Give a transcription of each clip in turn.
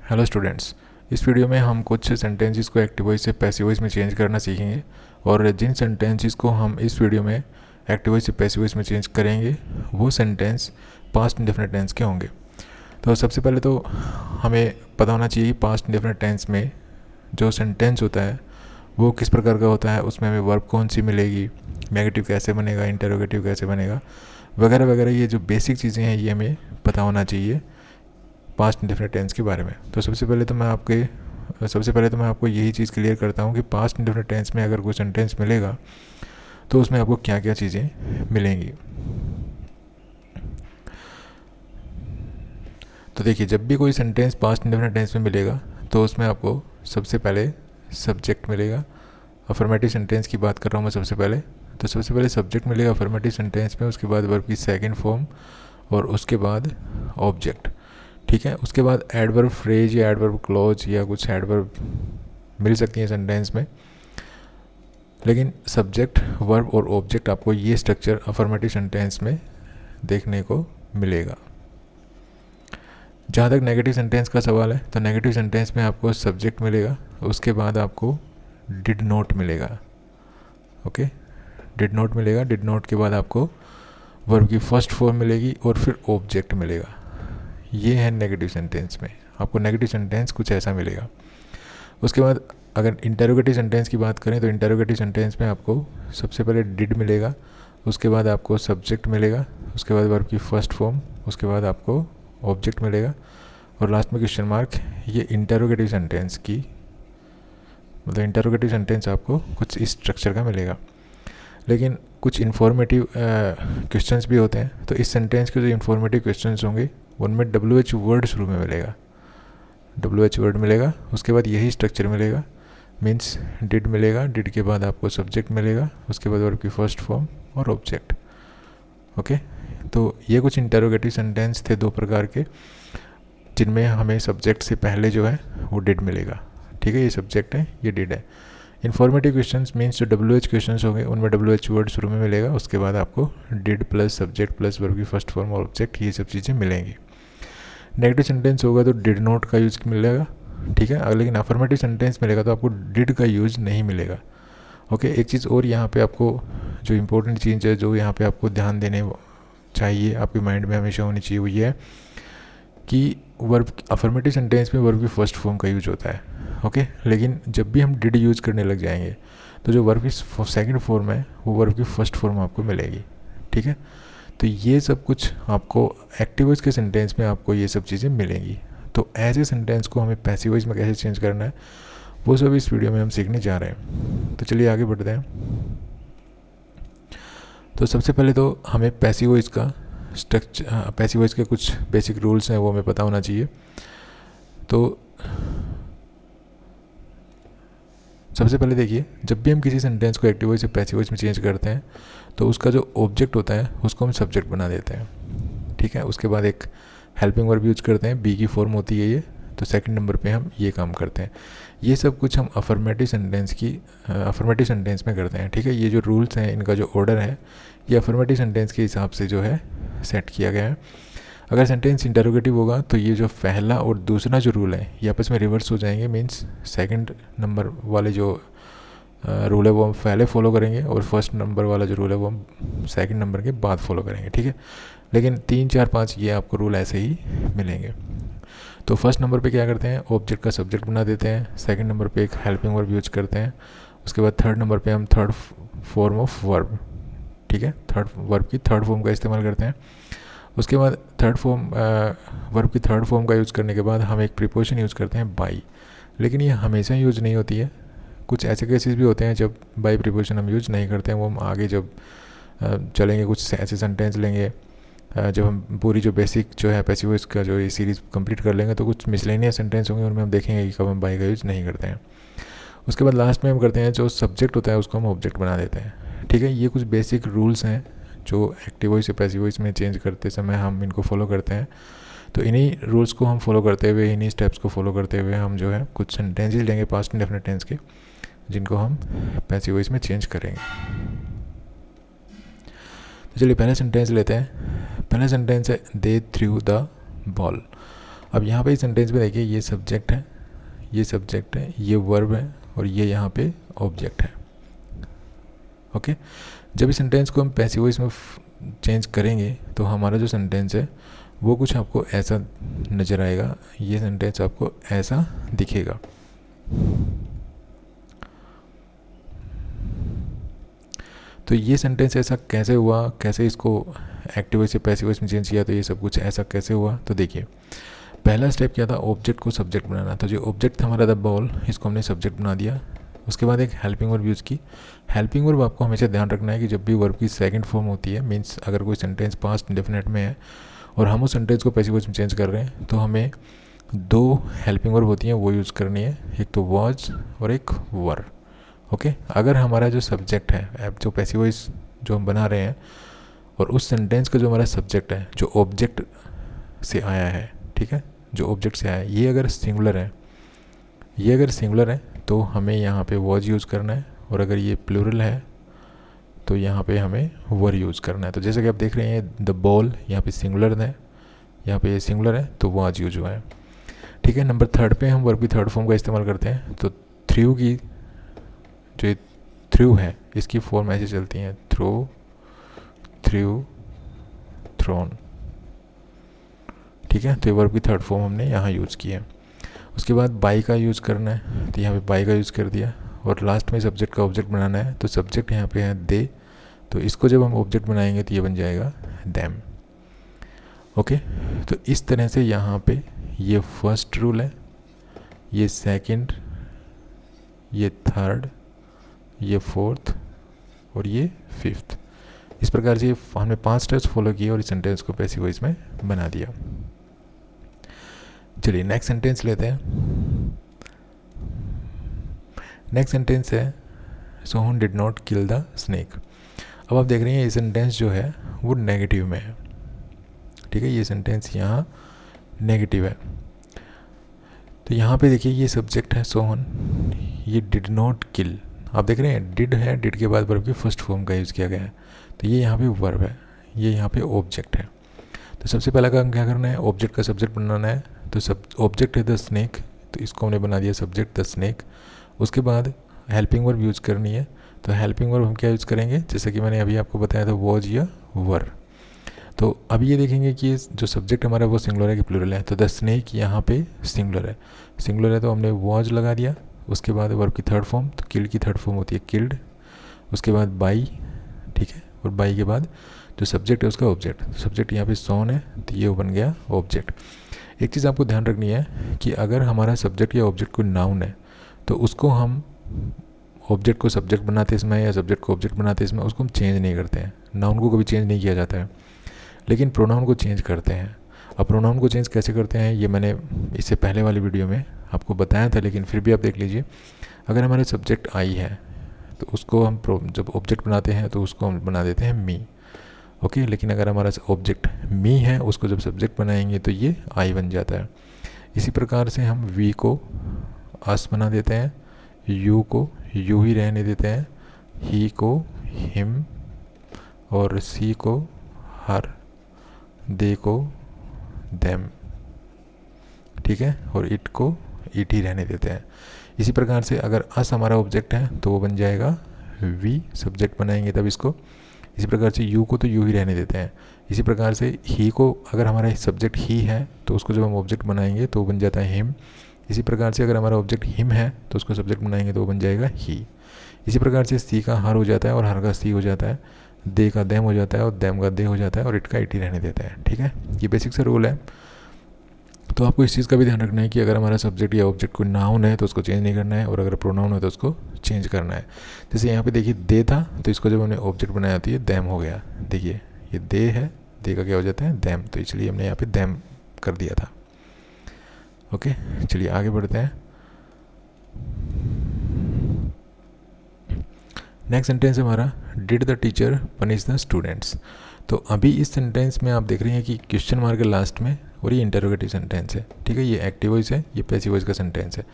Hello students. इस video में हम कुछ सेंटेंसेस को एक्टिव वॉइस से पैसिव वॉइस में चेंज करना सीखेंगे और जिन सेंटेंसेस को हम इस वीडियो में एक्टिव वॉइस से पैसिव वॉइस में चेंज करेंगे वो सेंटेंस पास्ट इंडेफिनिट टेंस के होंगे। तो सबसे पहले तो हमें पता होना चाहिए कि पास्ट इंडेफिनिट टेंस में जो सेंटेंस होता है वो किस प्रकार का होता है, उसमें हमें वर्ब कौन सी मिलेगी, नेगेटिव कैसे बनेगा, इंटरोगेटिव कैसे बनेगा, वगैरह वगैरह। ये जो बेसिक चीज़ें हैं ये हमें पता होना चाहिए पास्ट इंडेफिनिट टेंस के बारे में। तो सबसे पहले तो मैं आपको यही चीज़ क्लियर करता हूँ कि पास्ट इंडेफिनिट टेंस में अगर कोई सेंटेंस मिलेगा तो उसमें आपको क्या क्या चीज़ें मिलेंगी। तो देखिए, जब भी कोई सेंटेंस पास्ट इंडेफिनिट टेंस में मिलेगा तो उसमें आपको सबसे पहले सब्जेक्ट मिलेगा। अफर्मेटिव सेंटेंस की बात कर रहा हूँ मैं सबसे पहले। तो सबसे पहले सब्जेक्ट मिलेगा अफर्मेटिव सेंटेंस में, उसके बाद वर्ब की सेकंड फॉर्म और उसके बाद ऑब्जेक्ट। ठीक है, उसके बाद एडवर्ब फ्रेज या एडवर्ब क्लॉज या कुछ एडवर्ब मिल सकती हैं सेंटेंस में, लेकिन सब्जेक्ट, वर्ब और ऑब्जेक्ट आपको ये स्ट्रक्चर अफर्मेटिव सेंटेंस में देखने को मिलेगा। जहाँ तक नेगेटिव सेंटेंस का सवाल है तो नेगेटिव सेंटेंस में आपको सब्जेक्ट मिलेगा, उसके बाद आपको डिड नॉट मिलेगा। ओके, डिड नॉट मिलेगा, डिड नॉट के बाद आपको वर्ब की फर्स्ट फॉर्म मिलेगी और फिर ऑब्जेक्ट मिलेगा। ये है नेगेटिव सेंटेंस में, आपको नेगेटिव सेंटेंस कुछ ऐसा मिलेगा। उसके बाद अगर इंटरोगेटिव सेंटेंस की बात करें तो इंटरोगेटिव सेंटेंस में आपको सबसे पहले डिड मिलेगा, उसके बाद आपको सब्जेक्ट मिलेगा, उसके बाद वर्ब की फर्स्ट फॉर्म, उसके बाद आपको ऑब्जेक्ट मिलेगा और लास्ट में क्वेश्चन मार्क। ये इंटरोगेटिव सेंटेंस की मतलब इंटरोगेटिव सेंटेंस आपको कुछ इस स्ट्रक्चर का मिलेगा। लेकिन कुछ इन्फॉर्मेटिव क्वेश्चंस भी होते हैं, तो इस सेंटेंस के जो इन्फॉर्मेटिव क्वेश्चंस होंगे उनमें WH वर्ड शुरू में मिलेगा, WH वर्ड मिलेगा, उसके बाद यही स्ट्रक्चर मिलेगा। मीन्स डिड मिलेगा, डिड के बाद आपको सब्जेक्ट मिलेगा, उसके बाद वर्ब की फर्स्ट फॉर्म और ऑब्जेक्ट। ओके, तो ये कुछ इंटरोगेटिव सेंटेंस थे दो प्रकार के, जिनमें हमें सब्जेक्ट से पहले जो है वो डिड मिलेगा। ठीक है, ये सब्जेक्ट है, ये डिड है। इन्फॉर्मेटिव क्वेश्चंस मीन्स जो WH क्वेश्चंस होंगे उनमें WH वर्ड शुरू में मिलेगा, उसके बाद आपको did plus subject plus verb की फर्स्ट फॉर्म और ऑब्जेक्ट, ये सब चीज़ें मिलेंगी। नेगेटिव सेंटेंस होगा तो डिड नॉट का यूज़ मिलेगा। ठीक है, लेकिन अफर्मेटिव सेंटेंस मिलेगा तो आपको डिड का यूज़ नहीं मिलेगा। ओके, एक चीज़ और यहाँ पे आपको जो इम्पोर्टेंट चीज़ है, जो यहाँ पे आपको ध्यान देने चाहिए, आपके माइंड में हमेशा होनी चाहिए, वो ये है कि वर्ब अफर्मेटिव सेंटेंस में वर्ब की फर्स्ट फॉर्म का यूज होता है। ओके, लेकिन जब भी हम डिड यूज़ करने लग जाएंगे तो जो वर्ब की सेकंड फॉर्म है वो वर्ब की फर्स्ट फॉर्म आपको मिलेगी। ठीक है, तो ये सब कुछ आपको एक्टिव वॉइस के सेंटेंस में आपको ये सब चीज़ें मिलेंगी। तो ऐसे सेंटेंस को हमें पैसिव वॉइस में कैसे चेंज करना है वो सब इस वीडियो में हम सीखने जा रहे हैं। तो चलिए आगे बढ़ते हैं। तो सबसे पहले तो हमें पैसिव वॉइस का स्ट्रक्चर, पैसिव वॉइस के कुछ बेसिक रूल्स हैं वो हमें पता होना चाहिए। तो सबसे पहले देखिए, जब भी हम किसी सेंटेंस को एक्टिव वॉइस से पैसिव वॉइस में चेंज करते हैं तो उसका जो ऑब्जेक्ट होता है उसको हम सब्जेक्ट बना देते हैं। ठीक है, उसके बाद एक हेल्पिंग वर्ब यूज करते हैं, बी की फॉर्म होती है ये, तो सेकंड नंबर पे हम ये काम करते हैं। ये सब कुछ हम अफर्मेटिव सेंटेंस में करते हैं। ठीक है, ये जो रूल्स हैं इनका जो ऑर्डर है ये अफर्मेटिव सेंटेंस के हिसाब से जो है सेट किया गया है। अगर सेंटेंस इंटरोगेटिव होगा तो ये जो पहला और दूसरा जो रूल है ये आपस में रिवर्स हो जाएंगे। मीन्स सेकंड नंबर वाले जो रूल है वो हम पहले फॉलो करेंगे और फर्स्ट नंबर वाला जो रूल है वो हम सेकंड नंबर के बाद फॉलो करेंगे। ठीक है, लेकिन 3, 4, 5 ये आपको रूल ऐसे ही मिलेंगे। तो फर्स्ट नंबर पे क्या करते हैं, ऑब्जेक्ट का सब्जेक्ट बना देते हैं। सेकंड नंबर पे एक हेल्पिंग वर्ब यूज करते हैं। उसके बाद थर्ड नंबर पे हम थर्ड फॉर्म ऑफ वर्ब, ठीक है, थर्ड वर्ब की थर्ड फॉर्म का इस्तेमाल करते हैं। उसके बाद वर्ब की थर्ड फॉर्म का यूज़ करने के बाद हम एक प्रीपोजिशन यूज़ करते हैं बाई, लेकिन ये हमेशा यूज़ नहीं होती है। कुछ ऐसे केसेस भी होते हैं जब बाई प्रीपोजिशन हम यूज़ नहीं करते हैं, वो हम आगे जब चलेंगे कुछ ऐसे सेंटेंस लेंगे, जब हम पूरी जो बेसिक जो है पैसिव वॉइस का जो ये सीरीज़ कंप्लीट कर लेंगे तो कुछ मिसलेनियस सेंटेंस होंगे उनमें हम देखेंगे कि कब हम बाई का यूज़ नहीं करते हैं। उसके बाद लास्ट में हम करते हैं जो सब्जेक्ट होता है उसको हम ऑब्जेक्ट बना देते हैं। ठीक है, ये कुछ बेसिक रूल्स हैं जो एक्टिव वॉइस से पैसिव वॉइस में चेंज करते समय हम इनको फॉलो करते हैं। तो इन्हीं रूल्स को हम फॉलो करते हुए, इन्हीं स्टेप्स को फॉलो करते हुए हम जो है कुछ सेंटेंसेस लेंगे पास्ट इंडेफिनिट टेंस के, जिनको हम पैसिव वॉइस में चेंज करेंगे। तो चलिए पहला सेंटेंस लेते हैं। पहला सेंटेंस है दे थ्रू द बॉल। अब यहाँ पे इस सेंटेंस में देखिए ये सब्जेक्ट है, ये सब्जेक्ट है, ये वर्ब है और ये यहाँ पे ऑब्जेक्ट है। ओके, जब इस सेंटेंस को हम पैसिव वॉइस में चेंज करेंगे तो हमारा जो सेंटेंस है वो कुछ आपको ऐसा नज़र आएगा, ये सेंटेंस आपको ऐसा दिखेगा। तो ये सेंटेंस ऐसा कैसे हुआ, कैसे इसको एक्टिव वॉइस से पैसिव वॉइस में चेंज किया, तो ये सब कुछ ऐसा कैसे हुआ। तो देखिए पहला स्टेप क्या था, ऑब्जेक्ट को सब्जेक्ट बनाना। तो जो ऑब्जेक्ट था हमारा द बॉल, इसको हमने सब्जेक्ट बना दिया। उसके बाद एक हेल्पिंग वर्ब यूज़ की। हेल्पिंग वर्ब आपको हमेशा ध्यान रखना है कि जब भी वर्ब की सेकंड फॉर्म होती है, मीन्स अगर कोई सेंटेंस पास्ट इंडेफिनिट में है और हम उस सेंटेंस को पैसिव वॉइस में चेंज कर रहे हैं, तो हमें दो हेल्पिंग वर्ब होती हैं वो यूज़ करनी है, एक तो वॉज और एक वर। ओके, अगर हमारा जो सब्जेक्ट है, अब जो पैसिव वॉइस जो हम बना रहे हैं और उस सेंटेंस का जो हमारा सब्जेक्ट है जो ऑब्जेक्ट से आया है, ठीक है, जो ऑब्जेक्ट से आया है, ये अगर सिंगुलर है, ये अगर सिंगुलर है तो हमें यहाँ पे वॉज यूज़ करना है, और अगर ये प्लूरल है तो यहाँ पे हमें वर यूज़ करना है। तो जैसे कि आप देख रहे हैं द बॉल यहाँ पे सिंगुलर है, यहाँ पे ये सिंगुलर है तो वॉज यूज हुआ है। ठीक है, नंबर थर्ड पे हम वर्ब की थर्ड फॉर्म का इस्तेमाल करते हैं। तो थ्रू की जो थ्रू है इसकी फॉर्म ऐसे चलती हैं, थ्रू, थ्रू, थ्रोन। ठीक है, तो वर्ब की थर्ड फॉर्म हमने यहाँ यूज़ की है। उसके बाद बाई का यूज़ करना है, तो यहाँ पे बाई का यूज़ कर दिया। और लास्ट में सब्जेक्ट का ऑब्जेक्ट बनाना है, तो सब्जेक्ट यहाँ पे है दे, तो इसको जब हम ऑब्जेक्ट बनाएंगे तो ये बन जाएगा दैम। ओके, तो इस तरह से यहाँ पे ये फर्स्ट रूल है, ये सेकंड, ये थर्ड, ये फोर्थ और ये फिफ्थ। इस प्रकार से हमने 5 स्टेप्स फॉलो किए और इस सेंटेंस को पैसिव वॉइस में बना दिया। चलिए नेक्स्ट सेंटेंस लेते हैं। नेक्स्ट सेंटेंस है Sohan did not kill the snake. अब आप देख रहे हैं ये सेंटेंस जो है वो नेगेटिव में है। ठीक है, ये सेंटेंस यहाँ नेगेटिव है। तो यहाँ पे देखिए ये सब्जेक्ट है सोहन, ये डिड नॉट किल। आप देख रहे हैं डिड है, डिड के बाद वर्ब की फर्स्ट फॉर्म का यूज़ किया गया है। तो ये यहाँ पे वर्ब है, ये यहाँ पे ऑब्जेक्ट है। तो सबसे पहला काम क्या करना है, ऑब्जेक्ट का सब्जेक्ट बनाना है। तो सब ऑब्जेक्ट है द स्नेक, तो इसको हमने बना दिया सब्जेक्ट द स्नेक। उसके बाद हेल्पिंग वर्ब यूज़ करनी है। तो हेल्पिंग वर्ब हम क्या यूज़ करेंगे, जैसे कि मैंने अभी आपको बताया था वॉज या वर। तो अभी ये देखेंगे कि जो सब्जेक्ट हमारा वो सिंगुलर है कि प्लूरल है। तो द स्नेक यहाँ पे सिंगुलर है, सिंगुलर है तो हमने वॉज लगा दिया। उसके बाद वर्ब की थर्ड फॉर्म, तो किल्ड की थर्ड फॉर्म होती है किल्ड। उसके बाद बाई, ठीक है, और बाई के बाद जो सब्जेक्ट है उसका ऑब्जेक्ट, सब्जेक्ट यहाँ पे सोन है तो ये बन गया ऑब्जेक्ट। एक चीज़ आपको ध्यान रखनी है कि अगर हमारा सब्जेक्ट या ऑब्जेक्ट कोई नाउन है तो उसको हम ऑब्जेक्ट को सब्जेक्ट बनाते समय या सब्जेक्ट को ऑब्जेक्ट बनाते समय उसको हम चेंज नहीं करते हैं। नाउन को कभी चेंज नहीं किया जाता है, लेकिन प्रोनाउन को चेंज करते हैं। अब प्रोनाउन को चेंज कैसे करते हैं ये मैंने इससे पहले वाली वीडियो में आपको बताया था, लेकिन फिर भी आप देख लीजिए। अगर हमारे सब्जेक्ट आई है तो उसको हम जब ऑब्जेक्ट बनाते हैं तो उसको हम बना देते हैं मी। ओके, लेकिन अगर हमारा ऑब्जेक्ट मी है उसको जब सब्जेक्ट बनाएंगे तो ये आई बन जाता है। इसी प्रकार से हम वी को अस बना देते हैं, यू को यू ही रहने देते हैं, ही को हिम, और सी को हर, दे को देम, ठीक है, और इट को इट ही रहने देते हैं। इसी प्रकार से अगर अस हमारा ऑब्जेक्ट है तो वो बन जाएगा वी, सब्जेक्ट बनाएंगे तब इसको। इसी प्रकार से यू को तो यू ही रहने देते हैं। इसी प्रकार से ही को अगर हमारा सब्जेक्ट ही है तो उसको जब हम ऑब्जेक्ट बनाएंगे तो वो बन जाता है हिम। इसी प्रकार से अगर हमारा ऑब्जेक्ट हिम है तो उसको सब्जेक्ट बनाएंगे तो वो बन जाएगा ही। इसी प्रकार से सी का हर हो जाता है और हर का सी हो जाता है, दे का दैम हो जाता है और दैम का दे हो जाता है, और इट का इट ही रहने देता है। ठीक है, ये बेसिक सा रूल है। तो आपको इस चीज़ का भी ध्यान रखना है कि अगर हमारा सब्जेक्ट या ऑब्जेक्ट कोई नाउन है तो उसको चेंज नहीं करना है, और अगर प्रोनाउन है तो उसको चेंज करना है। जैसे यहाँ पे देखिए दे था तो इसको जब हमने ऑब्जेक्ट बनाया तो ये दैम हो गया। देखिए ये दे है, दे का क्या हो जाता है दैम, तो इसलिए हमने यहाँ पे दैम कर दिया था। ओके, चलिए आगे बढ़ते हैं। नेक्स्ट सेंटेंस हमारा did the teacher punish the students. तो अभी इस सेंटेंस में आप देख रहे हैं कि क्वेश्चन मार्क है लास्ट में, और ये इंटरोगेटिव सेंटेंस है। ठीक है, ये एक्टिव वॉइस है, ये पैसिव वॉइस का सेंटेंस है।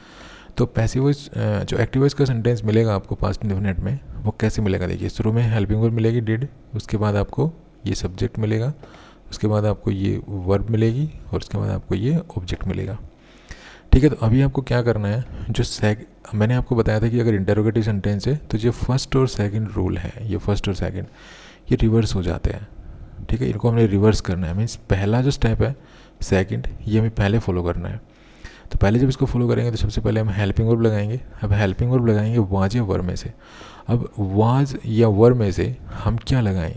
तो पैसिव वॉइस जो एक्टिव वॉइस का सेंटेंस मिलेगा आपको पास्ट इंडेफिनिट में, वो कैसे मिलेगा, देखिए शुरू में हेल्पिंग वर्ब मिलेगी डिड, उसके बाद आपको ये सब्जेक्ट मिलेगा, उसके बाद आपको ये वर्ब मिलेगी और उसके बाद आपको ये ऑब्जेक्ट मिलेगा। ठीक है, तो अभी आपको क्या करना है, जो मैंने आपको बताया था कि अगर इंटरोगेटिव सेंटेंस है तो ये फर्स्ट और सेकंड रूल है, ये फर्स्ट और सेकंड ये रिवर्स हो जाते हैं। ठीक है, इनको हमने रिवर्स करना है, मीन्स पहला जो स्टेप है सेकंड ये हमें पहले फॉलो करना है। तो पहले जब इसको फॉलो करेंगे तो सबसे पहले हम हेल्पिंग वर्ब लगाएंगे। अब हेल्पिंग वर्ब लगाएंगे वाज या वर्ब में से। अब वाज या वर्ब में से हम क्या लगाएं,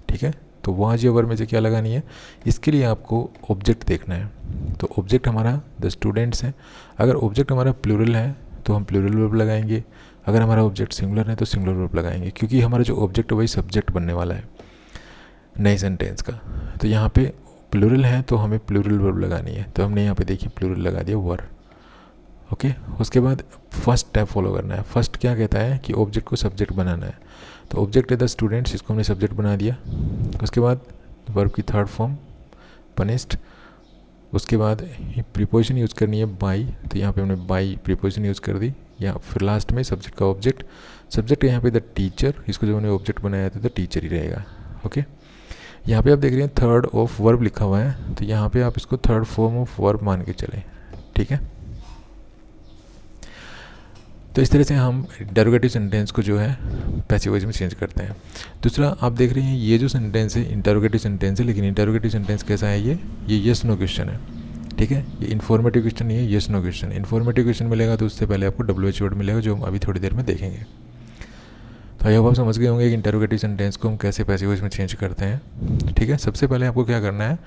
ठीक है, तो वाज या वर्ब में से क्या लगानी है, इसके लिए आपको ऑब्जेक्ट देखना है। तो ऑब्जेक्ट हमारा द स्टूडेंट्स है। अगर ऑब्जेक्ट हमारा प्लूरल है तो हम प्लूरल वर्ब लगाएंगे, अगर हमारा ऑब्जेक्ट सिंगुलर है तो सिंगुलर वर्ब लगाएंगे, क्योंकि हमारा जो ऑब्जेक्ट है वही सब्जेक्ट बनने वाला है नए सेंटेंस का। तो यहाँ पे प्लूरल है तो हमें प्लूरल वर्ब लगानी है, तो हमने यहाँ पे देखिए प्लूरल लगा दिया वर्ब। ओके, उसके बाद फर्स्ट स्टेप फॉलो करना है। फर्स्ट क्या कहता है कि ऑब्जेक्ट को सब्जेक्ट बनाना है, तो ऑब्जेक्ट है द स्टूडेंट्स, इसको हमने सब्जेक्ट बना दिया। उसके बाद वर्ब की थर्ड फॉर्म पनिश्ड, उसके बाद प्रीपोजिशन यूज़ करनी है बाई, तो यहाँ पे हमने बाई प्रीपोजिशन यूज़ कर दी। या फिर लास्ट में सब्जेक्ट का ऑब्जेक्ट, सब्जेक्ट यहाँ पे द टीचर, इसको जब हमने ऑब्जेक्ट बनाया था तो टीचर ही रहेगा। ओके, यहाँ पे आप देख रहे हैं थर्ड ऑफ वर्ब लिखा हुआ है, तो यहाँ पे आप इसको थर्ड फॉर्म ऑफ वर्ब मान के चलें। ठीक है, तो इस तरह से हम इंटरोगेटिव सेंटेंस को जो है पैसिव वॉइस में चेंज करते हैं। दूसरा आप देख रहे हैं ये जो सेंटेंस है इंटरोगेटिव सेंटेंस है, लेकिन इंटरोगेटिव सेंटेंस कैसा है, ये यस नो क्वेश्चन है। ठीक है, ये इन्फॉर्मेटिव क्वेश्चन नहीं है, yes no question. Informative question मिलेगा तो उससे पहले आपको WH वर्ड मिलेगा, जो हम अभी थोड़ी देर में देखेंगे। तो आई होप आप समझ गए होंगे कि इंटरोगेटिव सेंटेंस को हम कैसे पैसिव वॉइस में चेंज करते हैं। ठीक है, सबसे पहले आपको क्या करना है,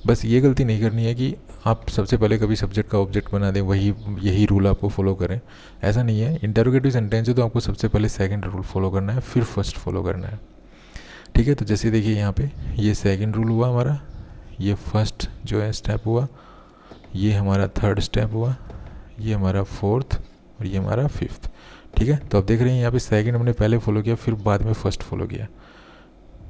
बस ये गलती नहीं करनी है कि आप सबसे पहले कभी सब्जेक्ट का ऑब्जेक्ट बना दें, यही रूल आपको फॉलो करें, ऐसा नहीं है। इंटरोगेटिव सेंटेंस है तो आपको सबसे पहले सेकंड रूल फॉलो करना है, फिर फर्स्ट फॉलो करना है। ठीक है, तो जैसे देखिए यहाँ पे ये सेकंड रूल हुआ हमारा, ये फर्स्ट जो है स्टेप हुआ, ये हमारा थर्ड स्टेप हुआ, ये हमारा फोर्थ और ये हमारा फिफ्थ। ठीक है, तो आप देख रहे हैं यहाँ पे सेकंड हमने पहले फॉलो किया, फिर बाद में फर्स्ट फॉलो किया।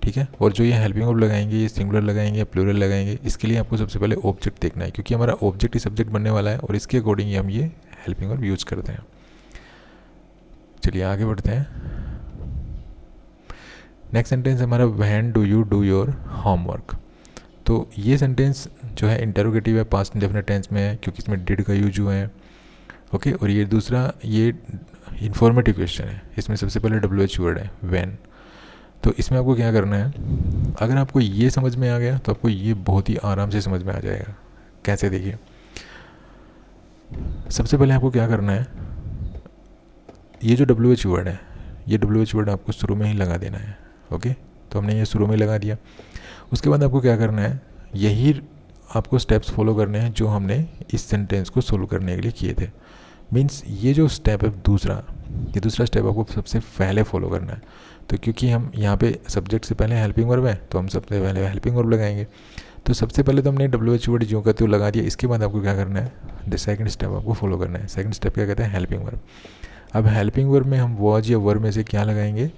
ठीक है, और जो ये हेल्पिंग वर्ब लगाएंगे, ये सिंगुलर लगाएंगे या प्लूरल लगाएंगे, इसके लिए आपको सबसे पहले ऑब्जेक्ट देखना है, क्योंकि हमारा ऑब्जेक्ट ही सब्जेक्ट बनने वाला है और इसके अकॉर्डिंग ही हम ये हेल्पिंग वर्ब यूज़ करते हैं। चलिए आगे बढ़ते हैं। नेक्स्ट सेंटेंस हमारा when do you do your homework. तो ये सेंटेंस जो है इंटरोगेटिव है, पास्ट इंडेफिनिट टेंस में है, क्योंकि इसमें डिड का यूज हुआ है। ओके, और ये दूसरा ये इन्फॉर्मेटिव क्वेश्चन है, इसमें सबसे पहले WH वर्ड है व्हेन। तो इसमें आपको क्या करना है, अगर आपको ये समझ में आ गया तो आपको ये बहुत ही आराम से समझ में आ जाएगा। कैसे, देखिए सबसे पहले आपको क्या करना है, ये जो WH वर्ड है, ये WH वर्ड आपको शुरू में ही लगा देना है। ओके, तो हमने ये शुरू में लगा दिया। उसके बाद आपको क्या करना है, यही आपको स्टेप्स फॉलो करने हैं जो हमने इस सेंटेंस को सोल्व करने के लिए किए थे। मीन्स ये जो स्टेप है दूसरा, ये दूसरा स्टेप आपको सबसे पहले फॉलो करना है। तो क्योंकि हम यहाँ पे सब्जेक्ट से पहले हेल्पिंग वर्ब है, तो हम सबसे पहले हेल्पिंग वर्ब लगाएंगे। तो सबसे पहले तो हमने WH वर्ड जो कहते हो लगा दिया। इसके बाद आपको क्या करना है, द सेकंड स्टेप आपको फॉलो करना है। सेकंड स्टेप क्या कहते हैं, हेल्पिंग वर्ब। अब हेल्पिंग वर्ब में हम वॉज या वर्ब में से क्या लगाएंगे,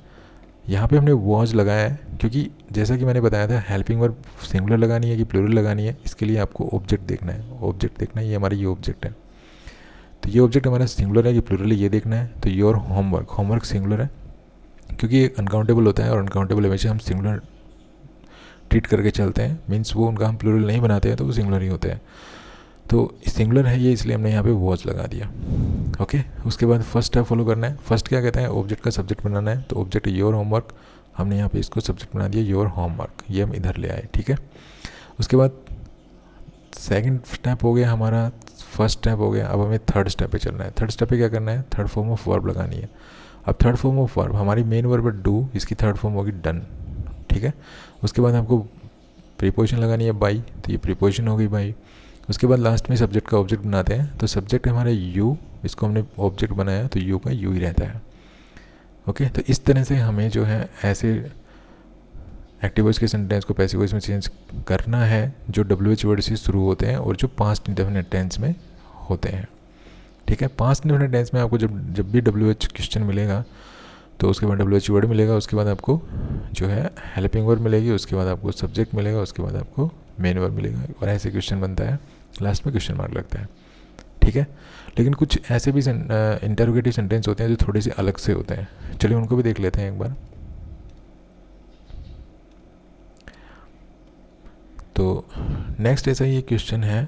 यहाँ पे हमने वॉज लगाया है, क्योंकि जैसा कि मैंने बताया था हेल्पिंग वर्ब सिंगुलर लगानी है कि प्लूरल लगानी है, इसके लिए आपको ऑब्जेक्ट देखना है। ऑब्जेक्ट देखना है, ये हमारा ये ऑब्जेक्ट है, तो ये ऑब्जेक्ट हमारा सिंगुलर है कि प्लूरल है ये देखना है। तो योर होमवर्क, होमवर्क सिंगुलर है क्योंकि ये अनकाउंटेबल होता है, और अनकाउंटेबल हमेशा हम सिंगुलर ट्रीट करके चलते हैं। मीन्स वो उनका हम प्लूरल नहीं बनाते हैं तो वो सिंगुलर ही होते हैं। तो सिंगुलर है ये, इसलिए हमने यहाँ पे वॉज लगा दिया। ओके, उसके बाद फर्स्ट स्टेप फॉलो करना है। फर्स्ट क्या कहते हैं, ऑब्जेक्ट का सब्जेक्ट बनाना है। तो ऑब्जेक्ट योर होमवर्क, हमने यहाँ पे इसको सब्जेक्ट बना दिया योर होमवर्क, ये हम इधर ले आए। ठीक है, उसके बाद सेकंड स्टेप हो गया हमारा, फर्स्ट स्टेप हो गया। अब हमें थर्ड स्टेप पे चलना है। थर्ड स्टेप पे क्या करना है, थर्ड फॉर्म ऑफ वर्ब लगानी है। अब थर्ड फॉर्म ऑफ वर्ब हमारी मेन वर्ब है डू, इसकी थर्ड फॉर्म होगी डन। ठीक है, उसके बाद आपको प्रीपोजिशन लगानी है बाई, तो ये प्रीपोजिशन होगी बाई। उसके बाद लास्ट में सब्जेक्ट का ऑब्जेक्ट बनाते हैं। तो सब्जेक्ट हमारा यू, इसको हमने ऑब्जेक्ट बनाया तो यू का यू ही रहता है। ओके, तो इस तरह से हमें जो है ऐसे एक्टिव वॉइस के सेंटेंस को पैसिव वॉइस में चेंज करना है, जो WH वर्ड से शुरू होते हैं और जो पास्ट इंडेफिनिट टेंस में होते हैं। ठीक है, पास्ट इंडेफिनिट टेंस में आपको जब भी WH क्वेश्चन मिलेगा तो उसके बाद WH वर्ड मिलेगा, उसके बाद आपको जो है हेल्पिंग वर्ब मिलेगी, उसके बाद आपको सब्जेक्ट मिलेगा, उसके बाद आपको मेन वर्ब मिलेगा, और ऐसे क्वेश्चन बनता है, लास्ट में क्वेश्चन मार्क लगता है। ठीक है, लेकिन कुछ ऐसे भी इंटरोगेटिव सेंटेंस होते हैं जो थोड़े से अलग से होते हैं। चलिए उनको भी देख लेते हैं एक बार। तो नेक्स्ट ऐसा ही क्वेश्चन है,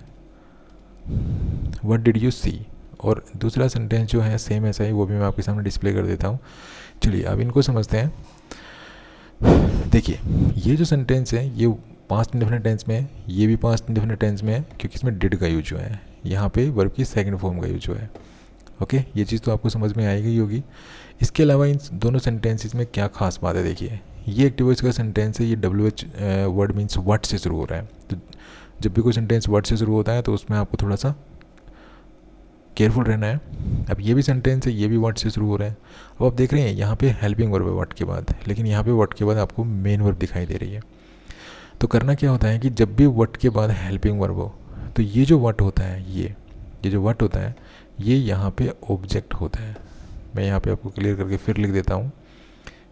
व्हाट डिड यू सी, और दूसरा सेंटेंस जो है सेम ऐसा ही, वो भी मैं आपके सामने डिस्प्ले कर देता हूँ। चलिए अब इनको समझते हैं। देखिए ये जो सेंटेंस है ये पास्ट इंडेफिनिट टेंस में है, ये भी पास्ट इंडेफिनिट टेंस में है क्योंकि इसमें डिड का यूज हुआ है, यहाँ पे वर्ब की सेकंड फॉर्म का यूज हुआ है। ओके, ये चीज़ तो आपको समझ में आएगी होगी। इसके अलावा इन दोनों सेंटेंसेस में क्या खास बात है, देखिए ये एक्टिव वॉइस का सेंटेंस है, ये WH वर्ड मीन्स व्हाट से शुरू हो रहा है। तो जब भी कोई सेंटेंस व्हाट से शुरू होता है तो उसमें आपको थोड़ा सा केयरफुल रहना है। अब ये भी सेंटेंस है, ये भी व्हाट से शुरू हो रहा है। अब आप देख रहे हैं यहाँ पे हेल्पिंग वर्ब है व्हाट के बाद, लेकिन यहाँ पे व्हाट के बाद आपको मेन वर्ब दिखाई दे रही है। तो करना क्या होता है कि जब भी व्हाट के बाद हेल्पिंग वर्ब हो तो ये जो व्हाट होता है, ये जो व्हाट होता है ये यहाँ पे ऑब्जेक्ट होता है। मैं यहाँ पे आपको क्लियर करके फिर लिख देता हूँ।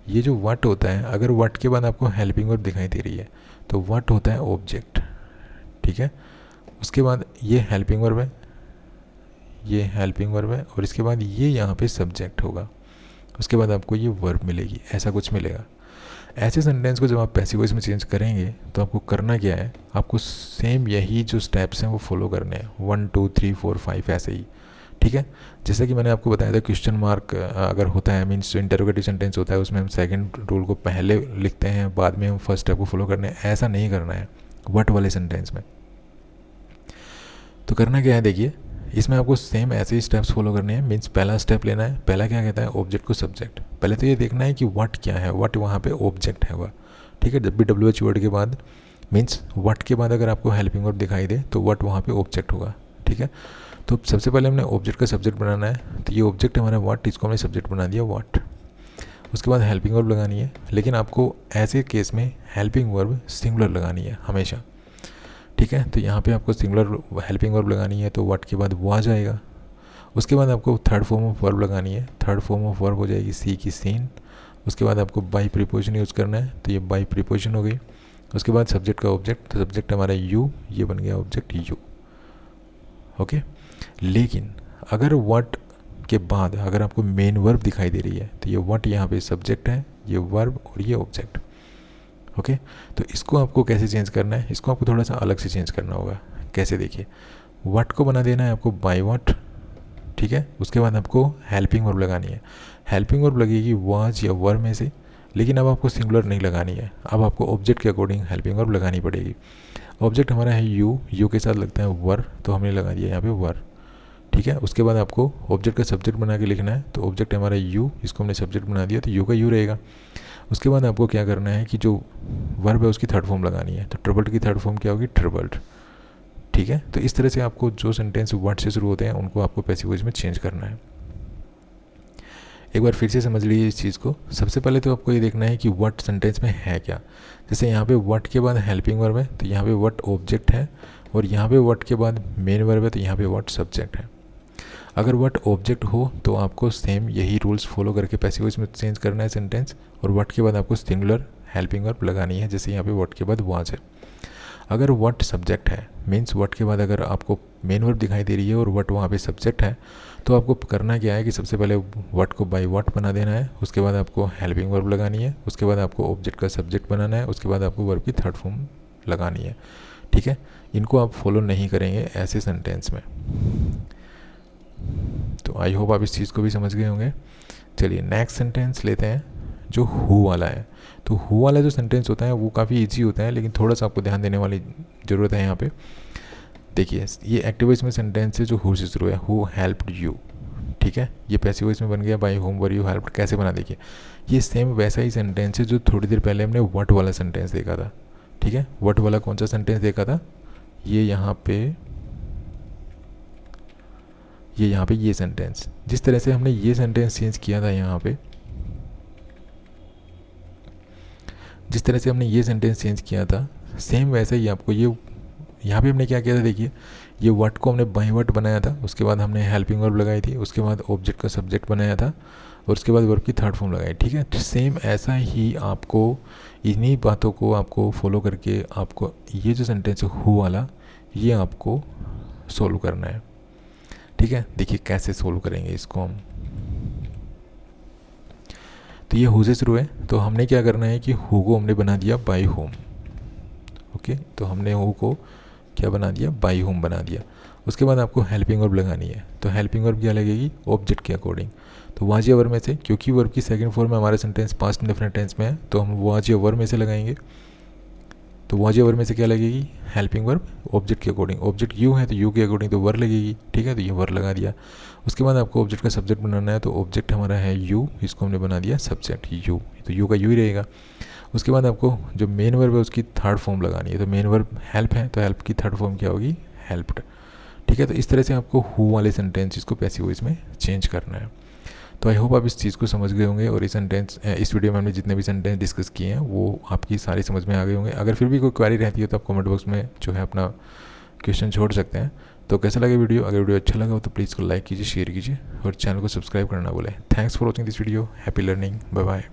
ये जो व्हाट होता है, अगर व्हाट के बाद आपको हेल्पिंग वर्ब दिखाई दे रही है तो व्हाट होता है ऑब्जेक्ट, ठीक है। उसके बाद ये हेल्पिंग वर्ब है, ये हेल्पिंग वर्ब है, और इसके बाद ये यहाँ पे सब्जेक्ट होगा। उसके बाद आपको ये वर्ब मिलेगी, ऐसा कुछ मिलेगा। ऐसे सेंटेंस को जब आप पैसिव वॉइस में चेंज करेंगे तो आपको करना क्या है, आपको सेम यही जो स्टेप्स हैं वो फॉलो करने हैं, 1 2 3 4 5 ऐसे ही, ठीक है। जैसे कि मैंने आपको बताया था क्वेश्चन मार्क अगर होता है, मीन्स जो इंटरोगेटिव सेंटेंस होता है उसमें हम सेकंड रूल को पहले लिखते हैं, बाद में हम फर्स्ट स्टेप को फॉलो करने हैं। ऐसा नहीं करना है व्हाट वाले सेंटेंस में। तो करना क्या है, देखिए इसमें आपको सेम ऐसे ही स्टेप्स फॉलो करने हैं। मीन्स पहला स्टेप लेना है, पहला क्या कहता है ऑब्जेक्ट को सब्जेक्ट। पहले तो ये देखना है कि व्हाट क्या है, व्हाट वहाँ पे ऑब्जेक्ट है वह, ठीक है। जब भी WH वर्ड के बाद मीन्स व्हाट के बाद अगर आपको हेल्पिंग वर्ब दिखाई दे तो व्हाट वहाँ पे ऑब्जेक्ट होगा, ठीक है। तो सबसे पहले हमने ऑब्जेक्ट का सब्जेक्ट बनाना है, तो ये ऑब्जेक्ट हमारा व्हाट, इसको हमने सब्जेक्ट बना दिया व्हाट। उसके बाद हेल्पिंग वर्ब लगानी है, लेकिन आपको ऐसे केस में हेल्पिंग वर्ब सिंगुलर लगानी है हमेशा, ठीक है। तो यहाँ पे आपको सिंगुलर हेल्पिंग वर्ब लगानी है तो व्हाट के बाद वो आ जाएगा। उसके बाद आपको थर्ड फॉर्म ऑफ वर्ब लगानी है, थर्ड फॉर्म ऑफ वर्ब हो जाएगी सी की सीन। उसके बाद आपको बाई प्रीपोजिशन यूज़ करना है, तो ये बाई प्रीपोजिशन हो गई। उसके बाद सब्जेक्ट का ऑब्जेक्ट, तो सब्जेक्ट हमारा यू, ये बन गया ऑब्जेक्ट यू, ओके। लेकिन अगर व्हाट के बाद अगर आपको मेन वर्ब दिखाई दे रही है तो ये व्हाट यहाँ पे सब्जेक्ट है, ये वर्ब और ये ऑब्जेक्ट, ओके। तो इसको आपको कैसे चेंज करना है, इसको आपको थोड़ा सा अलग से चेंज करना होगा। कैसे, देखिए व्हाट को बना देना है आपको बाय व्हाट, ठीक है। उसके बाद आपको हेल्पिंग वर्ब लगानी है, हेल्पिंग वर्ब लगेगी वाज या वर में से, लेकिन अब आपको सिंगुलर नहीं लगानी है, अब आपको ऑब्जेक्ट के अकॉर्डिंग हेल्पिंग वर्ब लगानी पड़ेगी। ऑब्जेक्ट हमारा है यू, यू के साथ लगता है वर, तो हमने लगा दिया यहाँ पे वर, ठीक है। उसके बाद आपको ऑब्जेक्ट का सब्जेक्ट बना के लिखना है, तो ऑब्जेक्ट हमारा यू, इसको हमने सब्जेक्ट बना दिया तो यू का यू रहेगा। उसके बाद आपको क्या करना है कि जो वर्ब है उसकी थर्ड फॉर्म लगानी है, तो ट्रिबल्ड की थर्ड फॉर्म क्या होगी, ट्रिबल्ड, ठीक है। तो इस तरह से आपको जो सेंटेंस व्हाट से शुरू होते हैं उनको आपको पैसिव वॉइस में चेंज करना है। एक बार फिर से समझ लीजिए इस चीज़ को। सबसे पहले तो आपको ये देखना है कि व्हाट सेंटेंस में है क्या। जैसे यहाँ पे व्हाट के बाद हेल्पिंग वर्ब है तो यहाँ पे व्हाट ऑब्जेक्ट है, और यहाँ पे व्हाट के बाद मेन वर्ब है तो यहाँ पे व्हाट सब्जेक्ट है। अगर व्हाट ऑब्जेक्ट हो तो आपको सेम यही रूल्स फॉलो करके पैसिव वॉइस में चेंज करना है सेंटेंस, और व्हाट के बाद आपको सिंगुलर हेल्पिंग वर्ब लगानी है, जैसे यहाँ पे व्हाट के बाद वाज है। अगर व्हाट सब्जेक्ट है, मीन्स व्हाट के बाद अगर आपको मेन वर्ब दिखाई दे रही है और व्हाट वहाँ पे सब्जेक्ट है, तो आपको करना क्या है कि सबसे पहले व्हाट को बाय व्हाट बना देना है। उसके बाद आपको हेल्पिंग वर्ब लगानी है, उसके बाद आपको ऑब्जेक्ट का सब्जेक्ट बनाना है, उसके बाद आपको वर्ब की थर्ड फॉर्म लगानी है, ठीक है। इनको आप फॉलो नहीं करेंगे ऐसे सेंटेंस में। तो आई होप आप इस चीज़ को भी समझ गए होंगे। चलिए नेक्स्ट सेंटेंस लेते हैं जो हु वाला है। तो हु वाला जो सेंटेंस होता है वो काफ़ी इजी होता है, लेकिन थोड़ा सा आपको ध्यान देने वाली ज़रूरत है यहाँ पे। देखिए ये एक्टिव वॉइस में सेंटेंस है जो हु से शुरू है, हु हेल्प्ड यू, ठीक है। ये पैसिव वॉइस में बन गया by whom were you helped. कैसे बना, देखिए ये सेम वैसा ही सेंटेंस है जो थोड़ी देर पहले हमने व्हाट वाला सेंटेंस देखा था, ठीक है। व्हाट वाला कौन सा सेंटेंस देखा था, ये यहाँ पे ये सेंटेंस। जिस तरह से हमने ये सेंटेंस चेंज किया था यहाँ पे, जिस तरह से हमने ये सेंटेंस चेंज किया था सेम वैसे ही आपको ये यहाँ पे हमने क्या किया था, देखिए ये व्हाट को हमने बाय व्हाट बनाया था, उसके बाद हमने हेल्पिंग वर्ब लगाई थी, उसके बाद ऑब्जेक्ट का सब्जेक्ट बनाया था, और उसके बाद वर्ब की थर्ड फॉर्म लगाई, ठीक है। सेम ऐसा ही आपको इन्हीं बातों को आपको फॉलो करके आपको ये जो सेंटेंस है हु वाला, ये आपको सोल्व करना है, ठीक है। देखिए कैसे सोल्व करेंगे इसको हम। तो ये हु से शुरू है, तो हमने क्या करना है कि हु को हमने बना दिया बाय होम, ओके। तो हमने हु को क्या बना दिया, बाई होम बना दिया। उसके बाद आपको हेल्पिंग वर्ब लगानी है, तो हेल्पिंग वर्ब क्या लगेगी, ऑब्जेक्ट के अकॉर्डिंग। तो वाजिया वर्ब में से, क्योंकि वर्ब की सेकंड फॉर्म में हमारा सेंटेंस पास्ट इंडेफिनिट टेंस में है, तो हम वाजिया वर्ब में से लगाएंगे। तो वाजिया वर्ब में से क्या लगेगी, हेल्पिंग वर्ब ऑब्जेक्ट के अकॉर्डिंग। ऑब्जेक्ट यू है तो यू के अकॉर्डिंग तो वर लगेगी, ठीक है, तो ये वर लगा दिया। उसके बाद आपको ऑब्जेक्ट का सब्जेक्ट बनाना है, तो ऑब्जेक्ट हमारा है यू, इसको हमने बना दिया सब्जेक्ट यू, तो यू का यू ही रहेगा। उसके बाद आपको जो मेन वर्ब है उसकी थर्ड फॉर्म लगानी है, तो मेन वर्ब हेल्प है तो हेल्प की थर्ड फॉर्म क्या होगी, हेल्प्ड, ठीक है। तो इस तरह से आपको हु वाले सेंटेंस इसको पैसिव वॉइस में चेंज करना है। तो आई होप आप इस चीज़ को समझ गए होंगे, और इस वीडियो में हमने जितने भी सेंटेंस डिस्कस किए हैं वो आपकी सारी समझ में आ गए होंगे। अगर फिर भी कोई क्वेरी रहती है तो आप कमेंट बॉक्स में जो है अपना क्वेश्चन छोड़ सकते हैं। तो कैसा लगे वीडियो, अगर वीडियो अच्छा लगा हो तो प्लीज़ को लाइक कीजिए, शेयर कीजिए और चैनल को सब्सक्राइब करना भूलें। Thanks for watching this video, happy learning, bye bye.